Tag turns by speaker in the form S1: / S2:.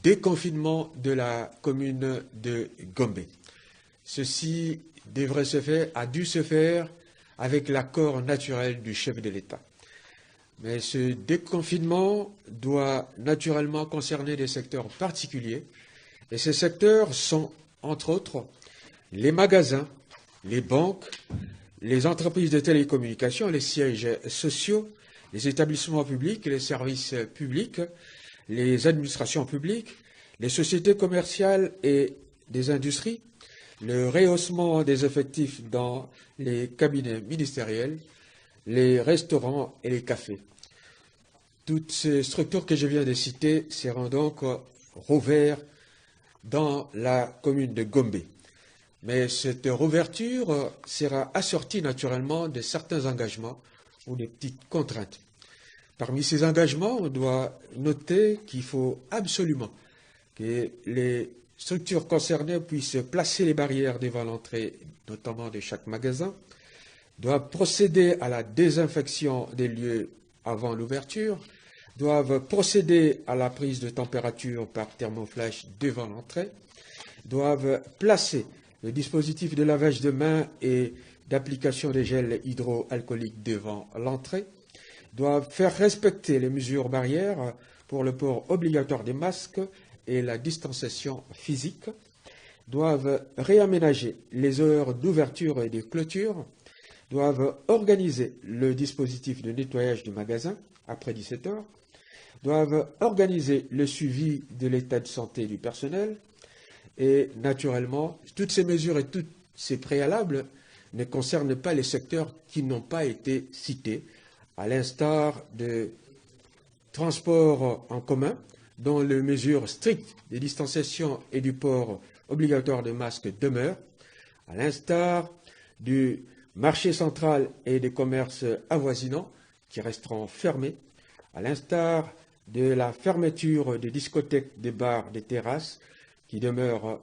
S1: déconfinement de la commune de Gombe. Ceci a dû se faire avec l'accord naturel du chef de l'État. Mais ce déconfinement doit naturellement concerner des secteurs particuliers. Et ces secteurs sont, entre autres, les magasins, les banques, les entreprises de télécommunications, les sièges sociaux, les établissements publics, les services publics, les administrations publiques, les sociétés commerciales et des industries, le rehaussement des effectifs dans les cabinets ministériels, les restaurants et les cafés. Toutes ces structures que je viens de citer seront donc rouvertes dans la commune de Gombe. Mais cette rouverture sera assortie naturellement de certains engagements ou de petites contraintes. Parmi ces engagements, on doit noter qu'il faut absolument que les structures concernées puissent placer les barrières devant l'entrée, notamment de chaque magasin, doivent procéder à la désinfection des lieux avant l'ouverture, doivent procéder à la prise de température par thermoflash devant l'entrée, doivent placer le dispositif de lavage de mains et d'application des gels hydroalcooliques devant l'entrée, doivent faire respecter les mesures barrières pour le port obligatoire des masques et la distanciation physique, doivent réaménager les heures d'ouverture et de clôture, doivent organiser le dispositif de nettoyage du magasin après 17 heures, doivent organiser le suivi de l'état de santé du personnel et naturellement, toutes ces mesures et tous ces préalables ne concernent pas les secteurs qui n'ont pas été cités, à l'instar de transports en commun, dont les mesures strictes de distanciation et du port obligatoire de masques demeurent, à l'instar du marché central et des commerces avoisinants qui resteront fermés, à l'instar de la fermeture des discothèques, des bars, des terrasses qui demeurent.